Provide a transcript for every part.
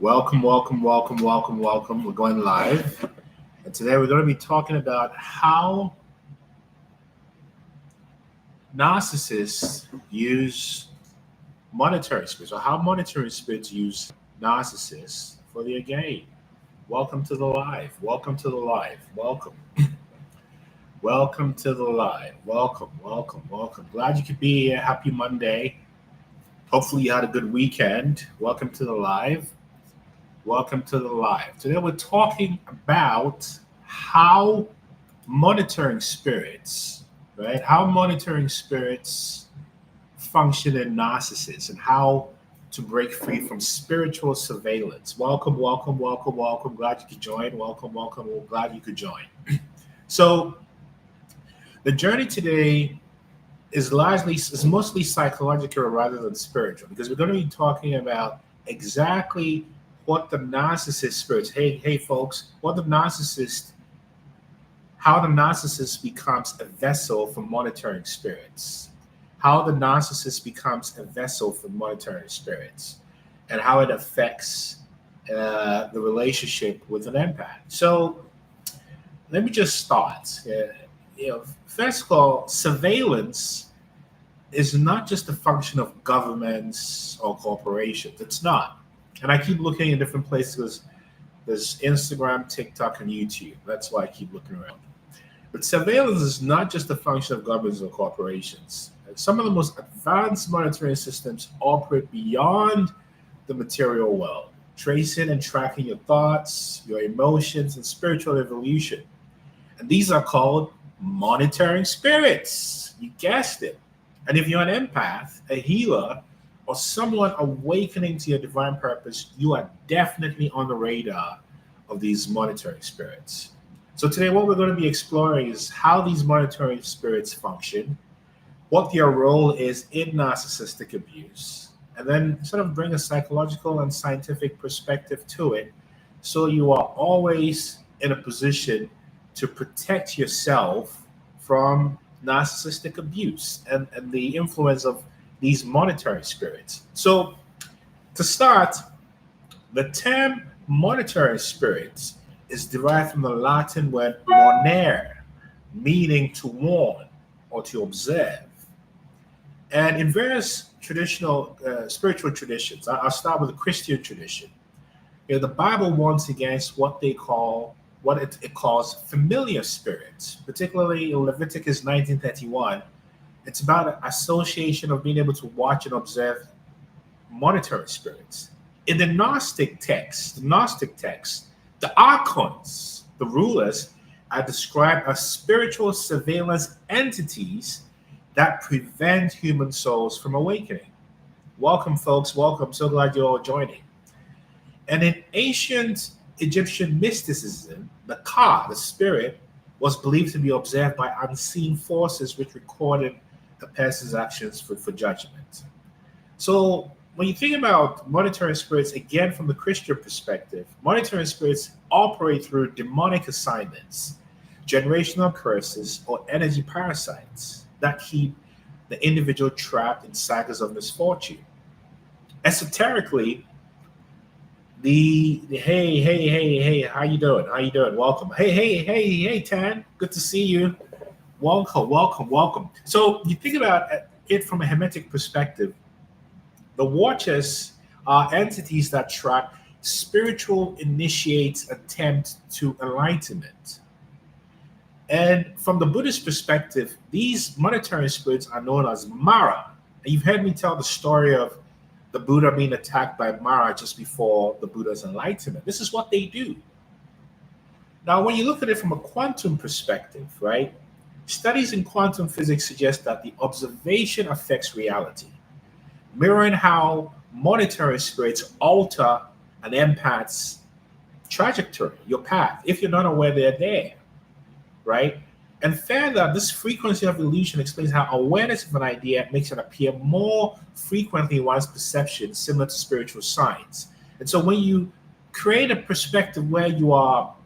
Welcome, welcome, welcome, welcome, welcome. We're going live. And today we're going to be talking about how narcissists use monitoring spirits, or how monitoring spirits use narcissists for their gain. Welcome to the live. Welcome to the live. Welcome. Welcome to the live. Welcome, welcome, welcome. Glad you could be here. Happy Monday. Hopefully you had a good weekend. Welcome to the live. Welcome to the live. Today we're talking about how monitoring spirits, right? How monitoring spirits function in narcissists and how to break free from spiritual surveillance. Welcome, welcome, welcome, welcome. Glad you could join. Welcome, welcome. We're glad you could join. So the journey today is mostly psychological rather than spiritual, because we're going to be talking about exactly what the narcissist spirits, hey folks, how the narcissist becomes a vessel for monitoring spirits, how the narcissist becomes a vessel for monitoring spirits, and how it affects the relationship with an empath. So let me just start. First of all, surveillance is not just a function of governments or corporations. It's not. And I keep looking in different places because there's Instagram, TikTok, and YouTube. That's why I keep looking around. But surveillance is not just a function of governments or corporations. Some of the most advanced monitoring systems operate beyond the material world, tracing and tracking your thoughts, your emotions, and spiritual evolution. And these are called monitoring spirits. You guessed it. And if you're an empath, a healer, or someone awakening to your divine purpose, you are definitely on the radar of these monitoring spirits. So today what we're going to be exploring is how these monitoring spirits function, what their role is in narcissistic abuse, and then sort of bring a psychological and scientific perspective to it, so you are always in a position to protect yourself from narcissistic abuse and the influence of these monitoring spirits. So to start, the term monitoring spirits is derived from the Latin word monere, meaning to warn or to observe. And in various traditional spiritual traditions, I'll start with the Christian tradition. The Bible warns against what it calls familiar spirits, particularly in Leviticus 19:31. It's about an association of being able to watch and observe monitoring spirits. In the Gnostic text, the archons, the rulers, are described as spiritual surveillance entities that prevent human souls from awakening. Welcome, folks. Welcome. So glad you're all joining. And in ancient Egyptian mysticism, the Ka, the spirit, was believed to be observed by unseen forces which recorded a person's actions for judgment. So when you think about monitoring spirits, again from the Christian perspective, monitoring spirits operate through demonic assignments, generational curses, or energy parasites that keep the individual trapped in cycles of misfortune. Esoterically, the hey, how you doing? Welcome. Hey, Tan, good to see you. Welcome. So you think about it from a hermetic perspective. The Watchers are entities that track spiritual initiates attempt to enlightenment. And from the Buddhist perspective, these monitoring spirits are known as Mara. And you've heard me tell the story of the Buddha being attacked by Mara just before the Buddha's enlightenment. This is what they do. Now, when you look at it from a quantum perspective, right? Studies in quantum physics suggest that the observation affects reality, mirroring how monitoring spirits alter an empath's trajectory, your path, if you're not aware they're there, right? And further, this frequency of illusion explains how awareness of an idea makes it appear more frequently in one's perception, similar to spiritual signs. And so when you create a perspective where you are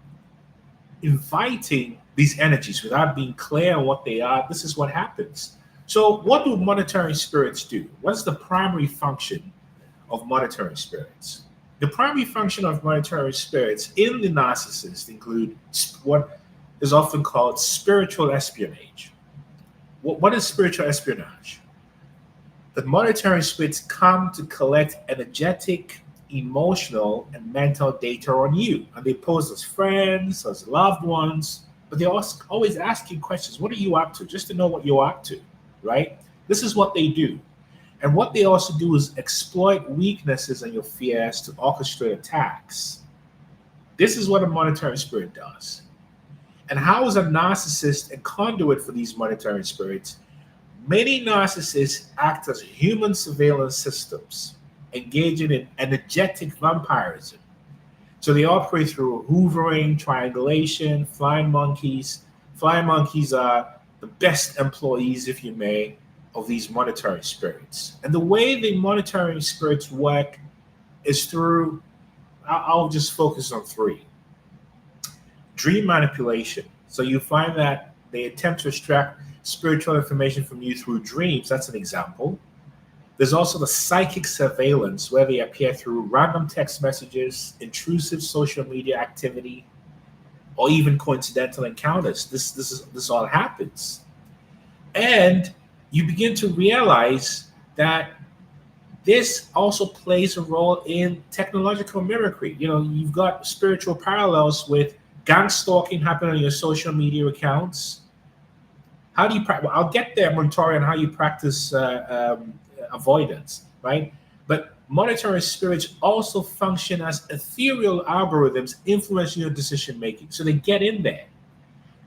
inviting these energies without being clear on what they are, this is what happens. So what do monitoring spirits do? What's the primary function of monitoring spirits? The primary function of monitoring spirits in the narcissist include what is often called spiritual espionage. What is spiritual espionage? The monitoring spirits come to collect energetic, emotional, and mental data on you. And they pose as friends, as loved ones, but they also always ask you questions. What are you up to? Just to know what you're up to, right? This is what they do. And what they also do is exploit weaknesses and your fears to orchestrate attacks. This is what a monitoring spirit does. And how is a narcissist a conduit for these monitoring spirits? Many narcissists act as human surveillance systems, engaging in energetic vampirism. So they operate through hoovering, triangulation, flying monkeys. Flying monkeys are the best employees, if you may, of these monitoring spirits. And the way the monitoring spirits work is through, I'll just focus on three. Dream manipulation. So you find that they attempt to extract spiritual information from you through dreams. That's an example. There's also the psychic surveillance, where they appear through random text messages, intrusive social media activity, or even coincidental encounters. This all happens. And you begin to realize that this also plays a role in technological mimicry. You know, you've got spiritual parallels with gang stalking happening on your social media accounts. How do you practice? Well, I'll get there, Montori, on how you practice avoidance, right? But monitoring spirits also function as ethereal algorithms influencing your decision making. So they get in there,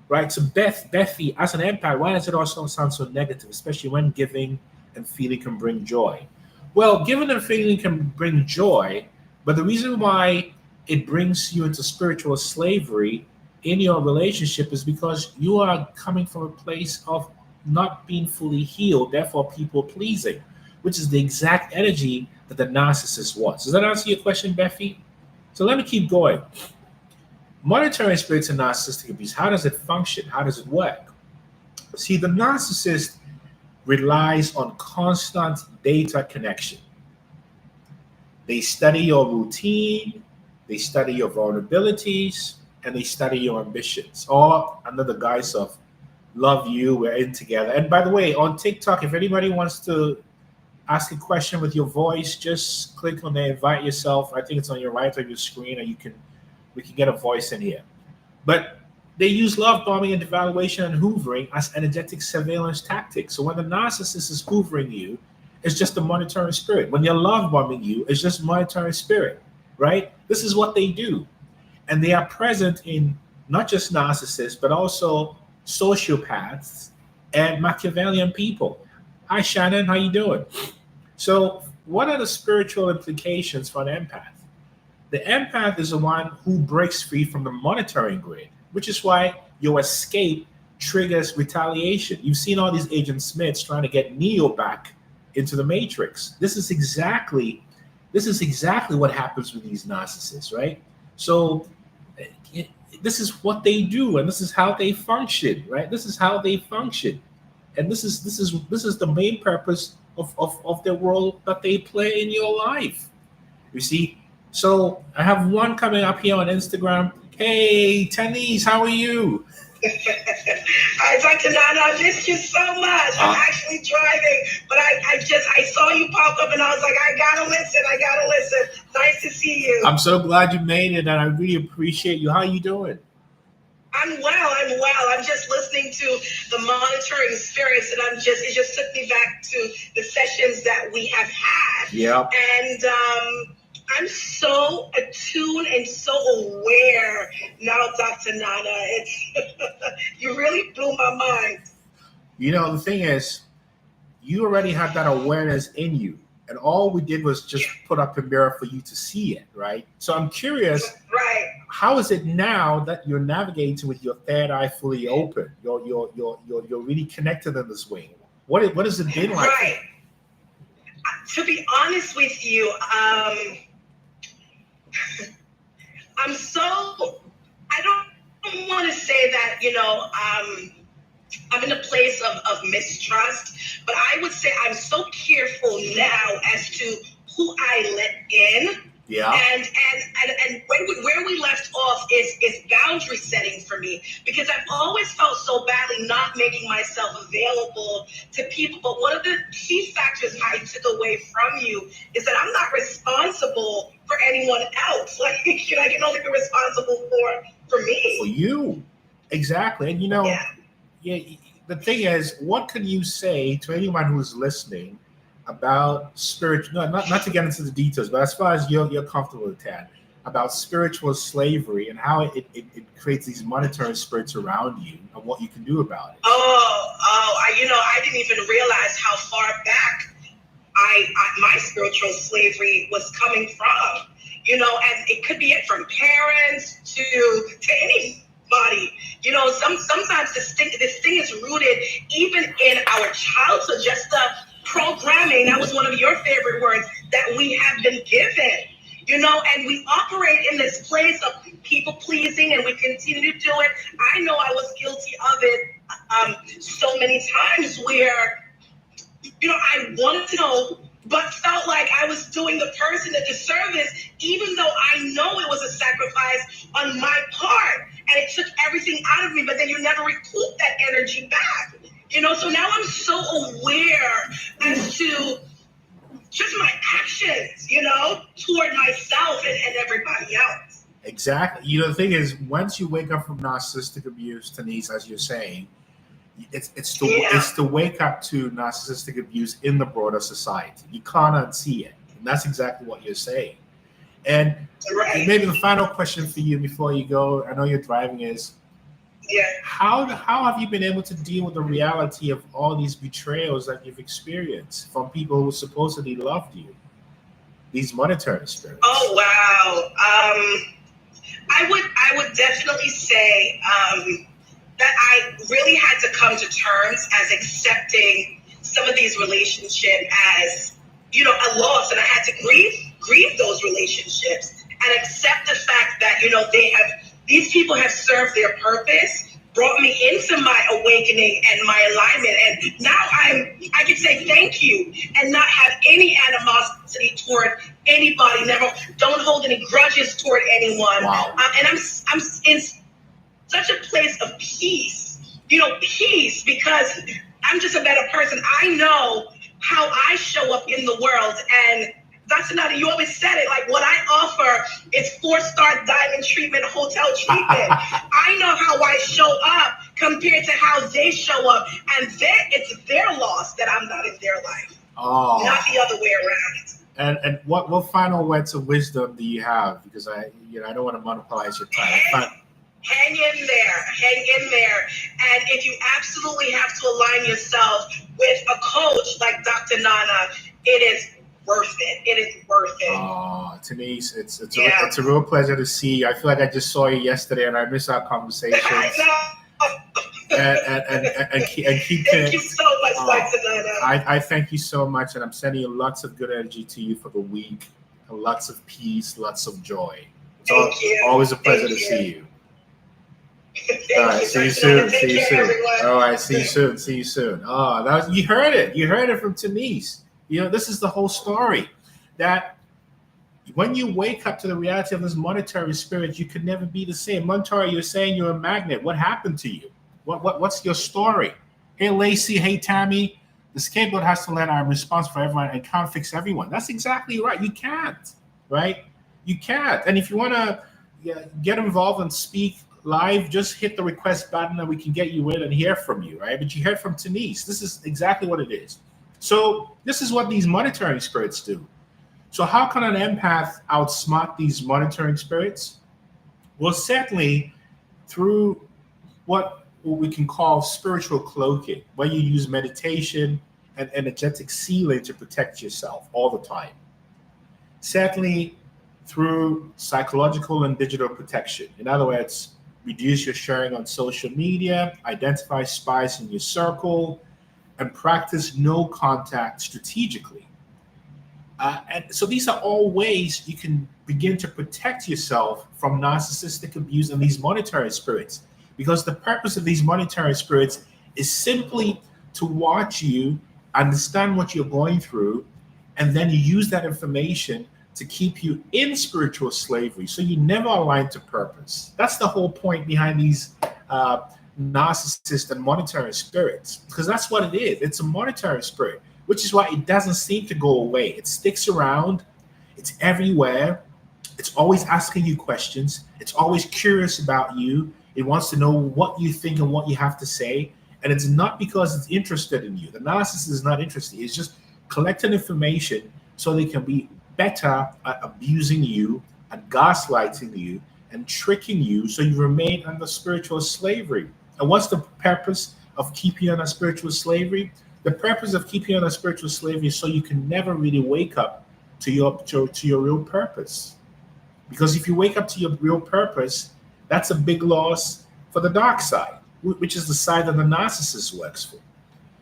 right? So Bethy, as an empath, why does it also sound so negative, especially when giving and feeling can bring joy? Well, giving and feeling can bring joy, but the reason why it brings you into spiritual slavery in your relationship is because you are coming from a place of not being fully healed, therefore people pleasing, which is the exact energy that the narcissist wants. Does that answer your question, Bethy? So let me keep going. Monitoring spirits and narcissistic abuse, how does it function? How does it work? See, the narcissist relies on constant data connection. They study your routine, they study your vulnerabilities, and they study your ambitions, all under the guise of love you, we're in together. And by the way, on TikTok, if anybody wants to ask a question with your voice, just click on the invite yourself. I think it's on your right of your screen, and we can get a voice in here. But they use love bombing and devaluation and hoovering as energetic surveillance tactics. So when the narcissist is hoovering you, it's just a monitoring spirit. When they're love bombing you, it's just monitoring spirit, right? This is what they do. And they are present in not just narcissists, but also sociopaths and Machiavellian people. Hi, Shannon, how you doing? So what are the spiritual implications for an empath? The empath is the one who breaks free from the monitoring grid, which is why your escape triggers retaliation. You've seen all these Agent Smiths trying to get Neo back into the Matrix. This is exactly what happens with these narcissists, right? So this is what they do, and this is how they function, right? This is how they function, and this is the main purpose of the role that they play in your life. You see, so I have one coming up here on Instagram. Hey, Tenise, how are you? Hi, Dr. Nana, I missed you so much. I'm actually driving, but I saw you pop up and I was like, I gotta listen. Nice to see you. I'm so glad you made it, and I really appreciate you. How are you doing? I'm well. I'm just listening to the monitoring spirits, and it just took me back to the sessions that we have had. Yeah. And I'm so attuned and so aware now, Dr. Nana. You really blew my mind. You know, the thing is, you already have that awareness in you, and all we did was just put up a mirror for you to see it, right? So I'm curious, right? How is it now that you're navigating with your third eye fully open? You're really connected in this way. What has it been like? Right. To be honest with you, I don't want to say that, I'm in a place of mistrust, but I would say I'm so careful now as to who I let in Yeah. And where we left off is boundary setting for me, because I've always felt so badly not making myself available to people. But one of the key factors I took away from you is that I'm not responsible for anyone else. Like, I can only be responsible for me. For you. Exactly. And yeah, the thing is, what can you say to anyone who's listening about spiritual, not to get into the details, but as far as you're comfortable with that, about spiritual slavery and how it creates these monetary spirits around you and what you can do about it? I didn't even realize how far back my spiritual slavery was coming from, and it could be it from parents to anybody. Sometimes this thing is rooted even in our childhood, just the programming. That was one of your favorite words, that we have been given, and we operate in this place of people pleasing, and we continue to do it. I know I was guilty of it so many times where, I wanted to know, but felt like I was doing the person a disservice, even though I know it was a sacrifice on my part, and it took everything out of me, but then you never recoup that energy back. So now I'm so aware as to just my actions, toward myself and everybody else. Exactly. The thing is, once you wake up from narcissistic abuse, Denise, as you're saying, it's to wake up to narcissistic abuse in the broader society. You can't unsee it. And that's exactly what you're saying. And maybe the final question for you before you go, I know you're driving, is, how have you been able to deal with the reality of all these betrayals that you've experienced from people who supposedly loved you? These monetary spirits. Oh wow. I would definitely say that I really had to come to terms as accepting some of these relationships as, a loss, and I had to grieve those relationships and accept the fact that, these people have served their purpose, brought me into my awakening and my alignment. And now I can say thank you and not have any animosity toward anybody. Don't hold any grudges toward anyone. Wow. And I'm in such a place of peace, peace, because I'm just a better person. I know how I show up in the world. And Dr. Nana, you always said it, like, what I offer is 4-star diamond treatment, hotel treatment. I know how I show up compared to how they show up. And it's their loss that I'm not in their life. Oh. Not the other way around. And what final words of wisdom do you have? Because I don't want to monopolize your time. Hang in there. And if you absolutely have to align yourself with a coach like Dr. Nana, it is worth it. It is worth it. Oh, Denise, it's a real pleasure to see you. I feel like I just saw you yesterday, and I miss our conversations. I know. and keep. Thank you so much, Dr. Nana. I thank you so much, and I'm sending you lots of good energy to you for the week, and lots of peace, lots of joy. It's always a pleasure to see you. All right, see you soon. All right, see you soon. Oh, you heard it. You heard it from Denise. This is the whole story. That when you wake up to the reality of this monetary spirit, you could never be the same. Monetary, you're saying you're a magnet. What happened to you? What's your story? Hey, Lacey. Hey, Tammy. The scapegoat has to learn I'm responsible for everyone and can't fix everyone. That's exactly right. You can't, right? You can't. And if you want to get involved and speak live, just hit the request button and we can get you in and hear from you, right? But you heard from Denise. This is exactly what it is. So this is what these monitoring spirits do. So how can an empath outsmart these monitoring spirits? Well, certainly through what we can call spiritual cloaking, where you use meditation and energetic sealing to protect yourself all the time. Certainly through psychological and digital protection. In other words, reduce your sharing on social media, identify spies in your circle, and practice no contact strategically. And so these are all ways you can begin to protect yourself from narcissistic abuse and these monetary spirits. Because the purpose of these monetary spirits is simply to watch you, understand what you're going through, and then use that information to keep you in spiritual slavery, so you never align to purpose. That's the whole point behind these narcissist and monitoring spirits, because that's what it is. It's a monitoring spirit, which is why it doesn't seem to go away. It sticks around. It's everywhere. It's always asking you questions. It's always curious about you. It wants to know what you think and what you have to say. And it's not because it's interested in you. The narcissist is not interested. It's just collecting information so they can be better at abusing you, at gaslighting you, and tricking you so you remain under spiritual slavery. And what's the purpose of keeping you under spiritual slavery? The purpose of keeping you under spiritual slavery is so you can never really wake up to your real purpose. Because if you wake up to your real purpose, that's a big loss for the dark side, which is the side that the narcissist works for.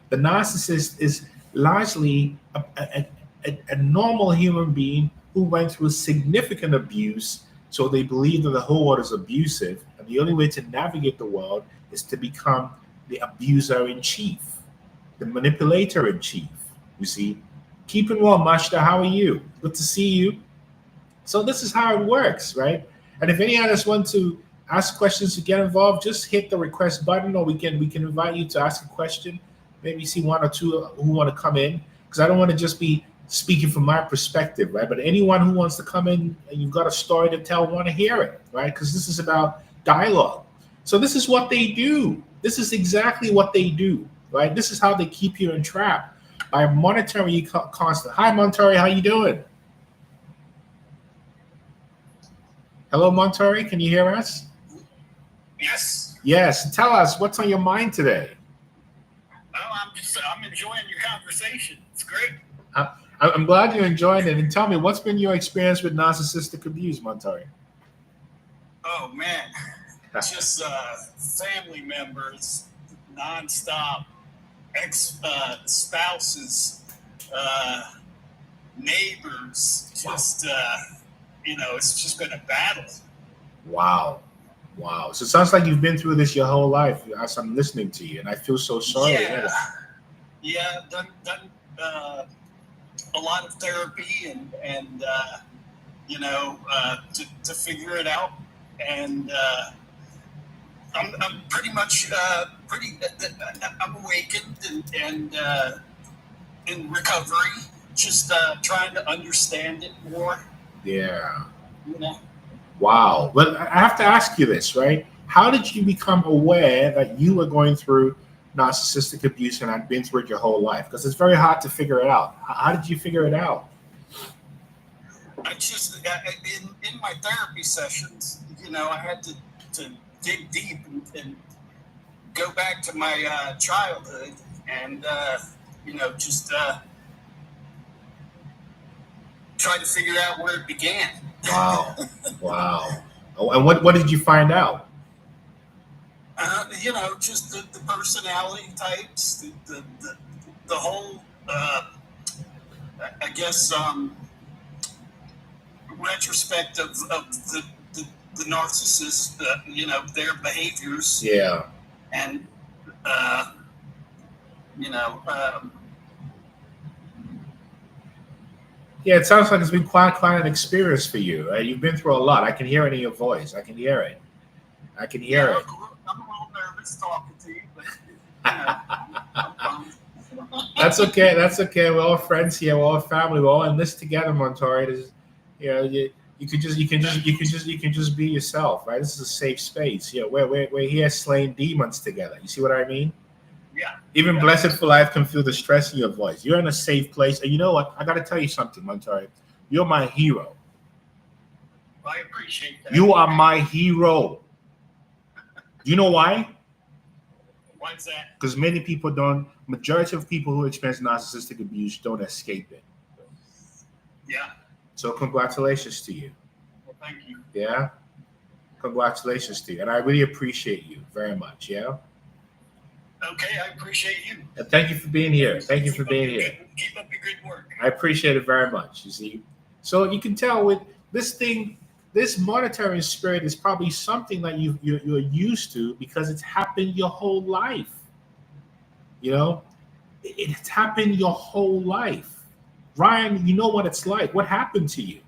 The narcissist is largely a normal human being who went through significant abuse, so they believe that the whole world is abusive, and the only way to navigate the world is to become the abuser in chief, the manipulator in chief. You see, keeping well, Mashta, how are you? Good to see you. So this is how it works, right? And if any others want to ask questions to get involved, just hit the request button, or we can invite you to ask a question. Maybe see one or two who want to come in, because I don't want to just be speaking from my perspective, right? But anyone who wants to come in and you've got a story to tell, want to hear it, right? Because this is about dialogue. So this is what they do. This is exactly what they do, right? This is how they keep you entrapped, by monitoring you constantly. Hi, Montori, how you doing? Hello, Montori, can you hear us? Yes. Yes. Tell us, what's on your mind today? I'm enjoying your conversation. It's great. I'm glad you're enjoying it. And tell me, what's been your experience with narcissistic abuse, Montori? Oh man, just family members, nonstop, spouses, neighbors. Just it's just been a battle. Wow. So it sounds like you've been through this your whole life as I'm listening to you, and I feel so sorry. Yeah, done a lot of therapy and to figure it out, and I'm pretty much I'm awakened and in recovery, just trying to understand it more. Yeah. You know. Wow. But I have to ask you this, right? How did you become aware that you were going through narcissistic abuse and had been through it your whole life? Because it's very hard to figure it out. How did you figure it out? I just, in my therapy sessions, I had to dig deep and go back to my childhood and, just try to figure out where it began. Wow. Oh, and what did you find out? Just the personality types, the whole, I guess, retrospect of the narcissist, their behaviors. Yeah. And, yeah, it sounds like it's been quite an experience for you. You've been through a lot. I can hear it in your voice. I can hear it. I'm a little nervous talking to you, but I'm fine. That's okay. We're all friends here. We're all family. We're all in this together, Montori. You can just be yourself, right? This is a safe space. Yeah, we're here slaying demons together. You see what I mean? Yeah. Even Blessed for Life can feel the stress in your voice. You're in a safe place. And you know what? I got to tell you something, Montori. You're my hero. I appreciate that. You are my hero. You know why? Why is that? Because majority of people who experience narcissistic abuse don't escape it. Yeah. So congratulations to you. Well, thank you. Yeah? Congratulations to you. And I really appreciate you very much, yeah? Okay, I appreciate you. And thank you for being here. Thank you for being here. Keep up your good work. I appreciate it very much, you see. So you can tell with this thing, this monitoring spirit is probably something that you're used to because it's happened your whole life. It's happened your whole life. Ryan, you know what it's like. What happened to you?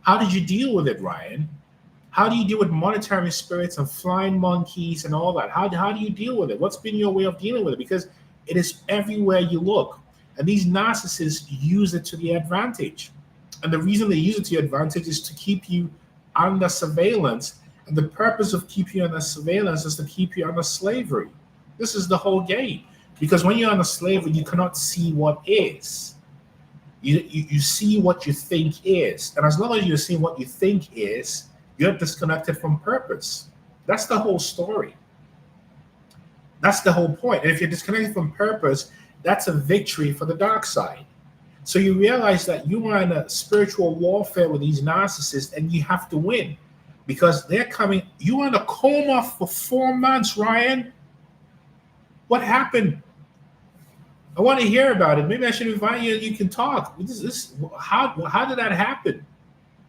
How did you deal with it, Ryan? How do you deal with monitoring spirits and flying monkeys and all that? How do you deal with it? What's been your way of dealing with it? Because it is everywhere you look. And these narcissists use it to their advantage. And the reason they use it to your advantage is to keep you under surveillance. And the purpose of keeping you under surveillance is to keep you under slavery. This is the whole game. Because when you're under slavery, you cannot see what is. You see what you think is. And as long as you're seeing what you think is, you're disconnected from purpose. That's the whole story. That's the whole point. And if you're disconnected from purpose, that's a victory for the dark side. So you realize that you are in a spiritual warfare with these narcissists and you have to win because they're coming. You were in a coma for 4 months, Ryan. What happened? I want to hear about it. Maybe I should invite you and you can talk. How did that happen?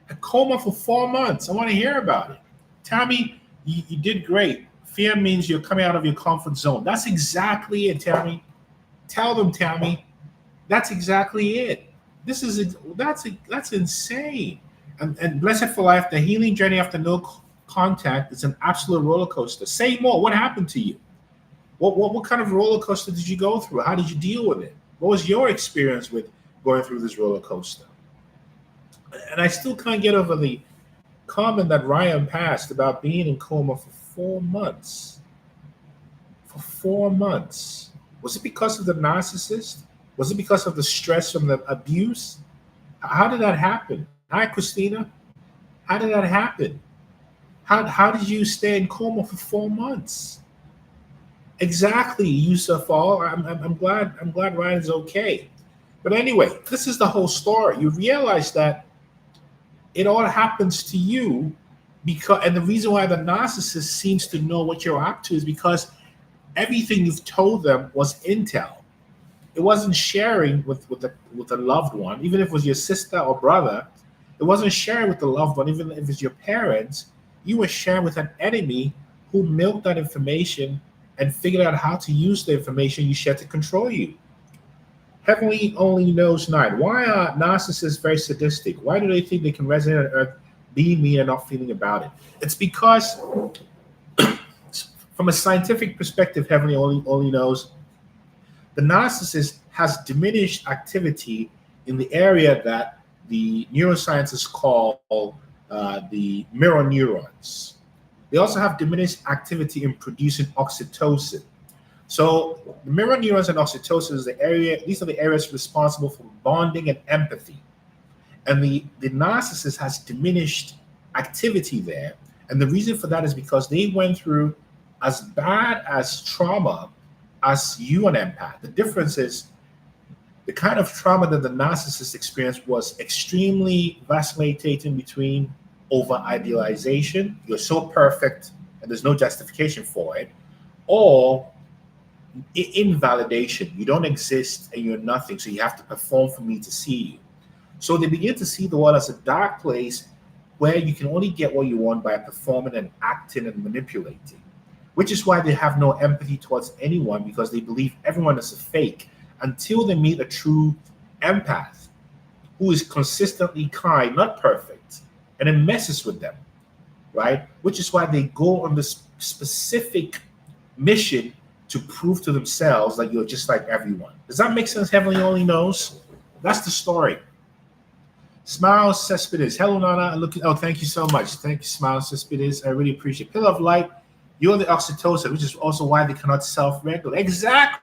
A coma for 4 months. I want to hear about it. Tammy, you did great. Fear means you're coming out of your comfort zone. That's exactly it, Tammy. Tell them, Tammy. That's exactly it. That's insane. And Blessed for Life, the healing journey after no contact is an absolute roller coaster. Say more. What happened to you? What kind of roller coaster did you go through? How did you deal with it? What was your experience with going through this roller coaster? And I still can't get over the comment that Ryan passed about being in coma for 4 months. For 4 months. Was it because of the narcissist? Was it because of the stress from the abuse? How did that happen? Hi, Christina. How did that happen? How did you stay in coma for 4 months? Exactly, Yusuf. I'm glad Ryan's okay. But anyway, this is the whole story. You realize that it all happens to you because, and the reason why the narcissist seems to know what you're up to is because everything you've told them was intel. It wasn't sharing with a loved one, even if it was your sister or brother. It wasn't sharing with the loved one, even if it's your parents. You were sharing with an enemy who milked that information and figured out how to use the information you shared to control you. Heavenly only knows 9. Why are narcissists very sadistic? Why do they think they can resonate on Earth, being me and not feeling about it? It's because, from a scientific perspective, Heavenly only knows, the narcissist has diminished activity in the area that the neuroscientists call the mirror neurons. They also have diminished activity in producing oxytocin. So the mirror neurons and oxytocin is the area, these are the areas responsible for bonding and empathy. And the narcissist has diminished activity there. And the reason for that is because they went through as bad as trauma as you, an empath. The difference is the kind of trauma that the narcissist experienced was extremely vacillating between over idealization, you're so perfect and there's no justification for it, or invalidation, you don't exist and you're nothing, so you have to perform for me to see you. So they begin to see the world as a dark place where you can only get what you want by performing and acting and manipulating, which is why they have no empathy towards anyone, because they believe everyone is a fake until they meet a true empath who is consistently kind, not perfect, and it messes with them, right? Which is why they go on this specific mission to prove to themselves that you're just like everyone. Does that make sense? Heavenly only knows. That's the story. Smile Cespedes. Hello, Nana. Oh, thank you so much. Thank you, Smile Cespedes. I really appreciate it. Pillar of light. You're the oxytocin, which is also why they cannot self-regulate. Exactly.